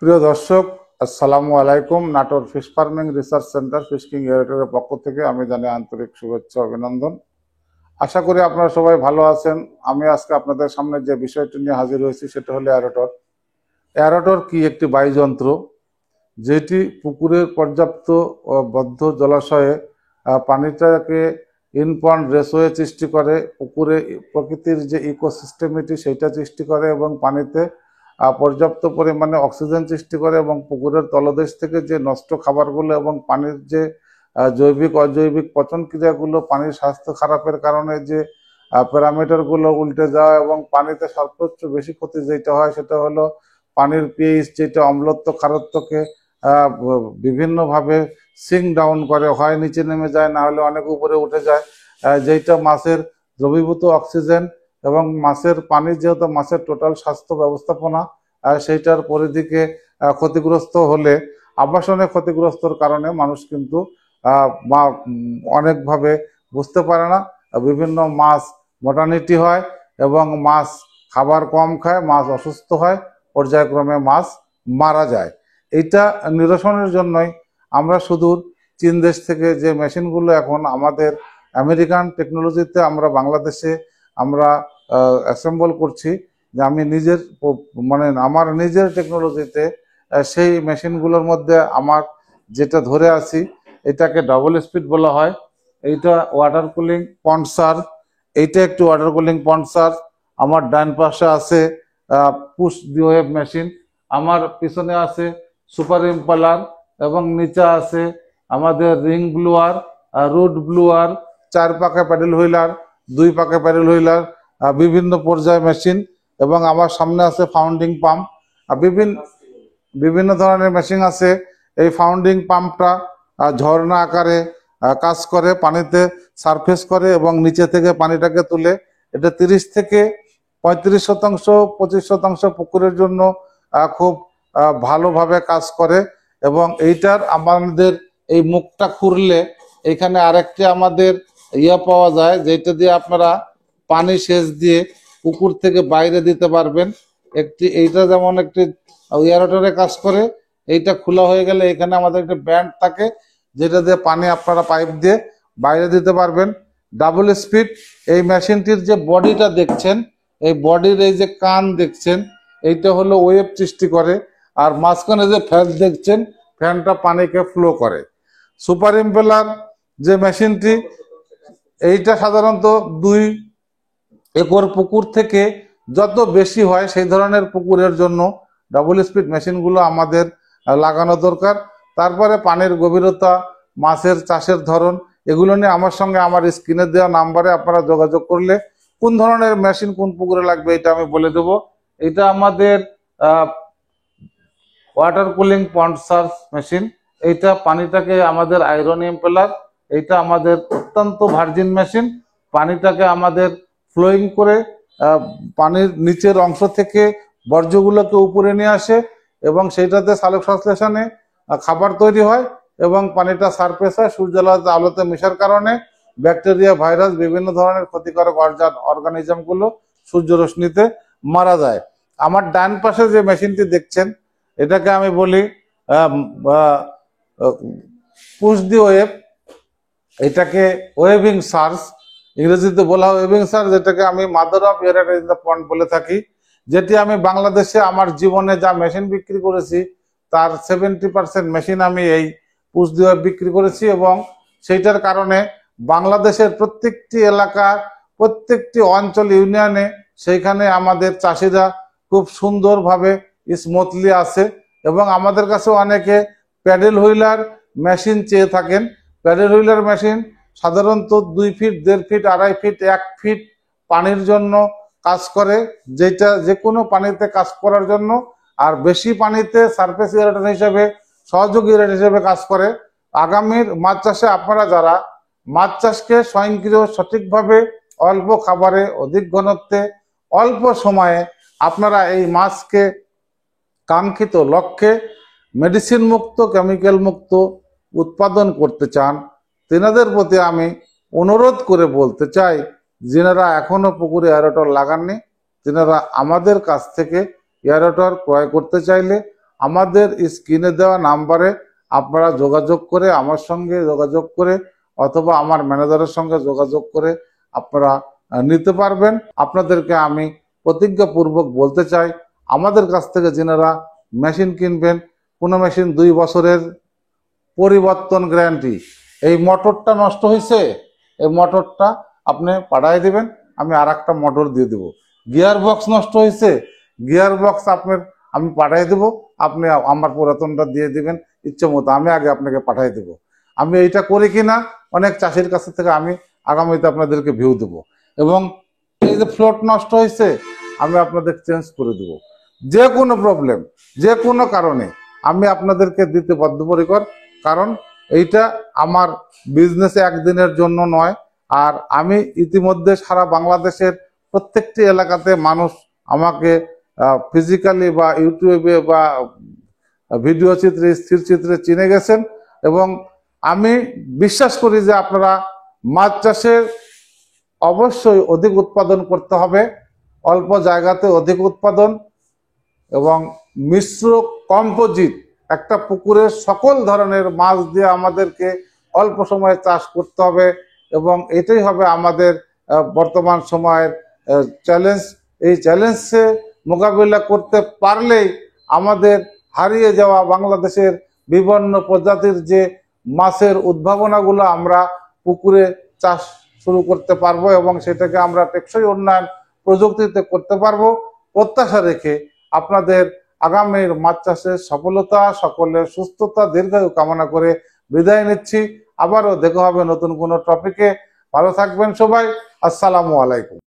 প্রিয় দর্শক, আসসালামু আলাইকুম। Natore fish farming research centre fish king এয়ারেটরের পক্ষ থেকে আমি জানাই আন্তরিক শুভেচ্ছা অভিনন্দন। আশা করি আপনারা সবাই ভালো আছেন। আমি আজকে আপনাদের সামনে যে বিষয়টি নিয়ে হাজির হয়েছি সেটা হলো এয়ারেটর। এয়ারেটর কি একটি বায়ুযন্ত্র যেটি পুকুরের পর্যাপ্ত বদ্ধ জলাশয়ে পানিটাকে ইনপন্ড রেসওয়ে সৃষ্টি করে, পুকুরে প্রকৃতির যে ইকোসিস্টেমিটি সেইটা সৃষ্টি করে এবং পানিতে পর্যাপ্ত পরিমাণে অক্সিজেন সৃষ্টি করে এবং পুকুরের তলদেশ থেকে যে নষ্ট খাবারগুলো এবং পানির যে জৈবিক অজৈবিক পচন ক্রিয়াগুলো, পানির স্বাস্থ্য খারাপের কারণে যে প্যারামিটারগুলো উল্টে যাওয়া এবং পানিতে সর্বোচ্চ বেশি ক্ষতি যেটা হয় সেটা হলো পানির পিএইচ, যেটা অম্লত্ব খারত্বকে বিভিন্নভাবে সিঙ্ক ডাউন করে, হয় নিচে নেমে যায়, না হলে অনেক উপরে উঠে যায়, যেটা মাছের দ্রবীভূত অক্সিজেন এবং মাছের পানি, যেহেতু মাছের টোটাল স্বাস্থ্য ব্যবস্থাপনা সেইটার পরিধিকে ক্ষতিগ্রস্ত হলে আবাসনে ক্ষতিগ্রস্তর কারণে মানুষ কিন্তু অনেকভাবে বুঝতে পারে না, বিভিন্ন মাছ মোটানিটি হয় এবং মাছ খাবার কম খায়, মাছ অসুস্থ হয়, পর্যায়ক্রমে মাছ মারা যায়। এইটা নিরসনের জন্যই আমরা সুদূর চীন দেশ থেকে যে মেশিনগুলো এখন আমাদের আমেরিকান টেকনোলজিতে আমরা বাংলাদেশে আমরা অ্যাসেম্বল করছি, যে আমি নিজের আমার নিজের টেকনোলজিতে সেই মেশিনগুলোর মধ্যে আমার যেটা ধরে আছি এটাকে ডাবল স্পিড বলা হয়। এইটা ওয়াটার কুলিং পন্ডসার, এইটা একটু ওয়াটার কুলিং পন্ডসার। আমার ডান পাশে আছে পুশ দি ওয়েভ মেশিন, আমার পিছনে আছে সুপার ইম্পালার এবং নিচে আছে আমাদের রিং ব্লুয়ার, রুট ব্লুয়ার, 4 পাকা প্যাডেল হুইলার, 2 পাকা প্যাডেল হুইলার, বিভিন্ন পর্যায়ে মেশিন এবং আমার সামনে আছে ফাউন্ডিং পাম্প। বিভিন্ন ধরনের মেশিন আছে। এই ফাউন্ডিং পাম্পটা ঝর্ণা আকারে কাজ করে, পানিতে সারফেস করে এবং নিচে থেকে পানিটাকে তুলে। এটা 30 থেকে 35%, 25% পুকুরের জন্য খুব ভালোভাবে কাজ করে। এবং এইটার আমাদের এই মুখটা খুললে এখানে আরেকটি আমাদের পাওয়া যায়, যেটা দিয়ে আপনারা পানি সেচ দিয়ে পুকুর থেকে বাইরে দিতে পারবেন। এইটা যেমন একটি এয়ারেটরে কাজ করে, এইটা খোলা হয়ে গেলে এখানে আমাদের একটা ব্যান্ড থাকে যেটা দিয়ে পানি আপনারা পাইপ দিয়ে বাইরে দিতে পারবেন। ডাবল স্পিড এই মেশিনটির যে বডিটা দেখছেন, এই বডির এই যে কান দেখছেন, এইটা হলো ওয়েভ সৃষ্টি করে, আর মাঝখানে যে ফ্যান দেখছেন, ফ্যানটা পানিকে ফ্লো করে। সুপার ইম্পেলার যে মেশিনটি, এইটা সাধারণত 2 একর পুকুর থেকে যত বেশি হয় সেই ধরনের পুকুরের জন্য ডাবল স্পিড মেশিনগুলো আমাদের লাগানো দরকার। তারপরে পানির গভীরতা, মাছের চাষের ধরন, এগুলো নিয়ে আমার সঙ্গে আমার স্ক্রিনে দেওয়া নাম্বারে আপনারা যোগাযোগ করলে কোন ধরনের মেশিন কোন পুকুরে লাগবে এটা আমি বলে দেবো। এটা আমাদের ওয়াটার কুলিং পন্ড সার্চ মেশিন। এইটা পানিটাকে আমাদের আয়রন ইম্পেলার, এইটা আমাদের অত্যন্ত ভার্জিন মেশিন। পানিটাকে আমাদের ফ্লোয়িং করে পানির নিচের অংশ থেকে বর্জ্যগুলোকে উপরে নিয়ে আসে এবং সেইটাতে সালোক সংশ্লেষণে খাবার তৈরি হয় এবং পানিটা সারফেস হয়। সূর্যালোকের আলোতে মেশার কারণে ব্যাকটেরিয়া, ভাইরাস, বিভিন্ন ধরনের ক্ষতিকারক অর্গানিজমগুলো সূর্য রশ্মিতে মারা যায়। আমার ডান পাশে যে মেশিনটি দেখছেন এটাকে আমি বলি পুশ দি ওয়েভ। এটাকে ওয়েভিং সার্চ, ইংরেজিতে বলা হয় ওয়েভিং সার্চ, যেটাকে আমি mother of aerator in the pond বলে থাকি। যেটি আমি বাংলাদেশে আমার জীবনে যা মেশিন বিক্রি করেছি তার 70% মেশিন আমি এই পুশ দি ওয়েভ বিক্রি করেছি এবং সেইটার কারণে বাংলাদেশের প্রত্যেকটি এলাকা, প্রত্যেকটি অঞ্চল, ইউনিয়নে সেইখানে আমাদের চাষিরা খুব সুন্দরভাবে স্মুথলি আছে। এবং আমাদের কাছে অনেকে প্যাডেল হুইলার মেশিন চেয়ে থাকেন। প্যাডেল হুইলার মেশিন সাধারণত 2 ফিট, 1.5 ফিট, 2.5 ফিট, 1 ফিট পানির জন্য কাজ করে, যেটা যে কোনো পানিতে কাজ করার জন্য, আর বেশি পানিতে সারফেস এয়ারেটর হিসেবে, সহযোগী এয়ারেটর হিসেবে কাজ করে। আগামীর মাছ চাষে আপনারা যারা মাছ চাষকে স্বয়ংক্রিয় সঠিকভাবে অল্প খাবারে, অধিক ঘনত্বে, অল্প সময়ে আপনারা এই মাছকে কাঙ্ক্ষিত লক্ষ্যে মেডিসিন মুক্ত, কেমিক্যাল মুক্ত উৎপাদন করতে চান, তেনাদের প্রতি আমি অনুরোধ করে বলতে চাই, যেনারা এখনো পুকুরে এয়ারেটর লাগাননি তেনারা আমাদের কাছ থেকে এয়ারেটর ক্রয় করতে চাইলে আমাদের স্ক্রিনে দেওয়া নাম্বারে আপনারা যোগাযোগ করে আমার সঙ্গে যোগাযোগ করে অথবা আমার ম্যানেজারের সঙ্গে যোগাযোগ করে আপনারা নিতে পারবেন। আপনাদেরকে আমি প্রতিজ্ঞাপূর্বক বলতে চাই, আমাদের কাছ থেকে যেনারা মেশিন কিনবেন, কোনো মেশিন 2 বছরের পরিবর্তন গ্যারান্টি। এই মোটরটা নষ্ট হয়েছে, এই মোটরটা আপনি পাঠাই দিবেন, আমি আর একটা মোটর দিয়ে দেবো। গিয়ার বক্স নষ্ট হয়েছে, গিয়ার বক্স আমি পাঠাই দেবো, আপনি আমার পুরাতনটা দিয়ে দিবেন ইচ্ছে মতো, আমি আগে আপনাকে পাঠাই দেবো। আমি এইটা করি কিনা অনেক চাষির কাছ থেকে আমি আগামীতে আপনাদেরকে ভিউ দেবো। এবং এই যে ফ্লোট নষ্ট হয়েছে, আমি আপনাদের চেঞ্জ করে দেবো। যে কোনো প্রবলেম, যে কোনো কারণে আমি আপনাদেরকে দিতে বদ্ধপরিকর, কারণ এইটা আমার বিজনেসে একদিনের জন্য নয়। আর আমি ইতিমধ্যে সারা বাংলাদেশের প্রত্যেকটি এলাকাতে মানুষ আমাকে ফিজিক্যালি বা ইউটিউবে বা ভিডিও চিত্রে, স্থির চিত্রে চিনে গেছেন। এবং আমি বিশ্বাস করি যে আপনারা মাছ চাষের অবশ্যই অধিক উৎপাদন করতে হবে, অল্প জায়গাতে অধিক উৎপাদন এবং মিশ্র কম্পোজিট একটা পুকুরের সকল ধরনের মাছ দিয়ে আমাদেরকে অল্প সময়ে চাষ করতে হবে। এবং এটাই হবে আমাদের বর্তমান সময়ের চ্যালেঞ্জ। এই চ্যালেঞ্জে মোকাবিলা করতে পারলেই আমাদের হারিয়ে যাওয়া বাংলাদেশের বিভিন্ন প্রজাতির যে মাছের উদ্ভাবনাগুলো আমরা পুকুরে চাষ শুরু করতে পারবো এবং সেটাকে আমরা টেকসই উন্নয়ন প্রযুক্তিতে করতে পারবো। প্রত্যাশা রেখে আপনাদের আগামীর মাছ চাষের সফলতা, সকলের সুস্থতা, দীর্ঘায়ু কামনা করে বিদায় নিচ্ছি। আবারও দেখা হবে নতুন কোনো টপিকে। ভালো থাকবেন সবাই। আসসালামু আলাইকুম।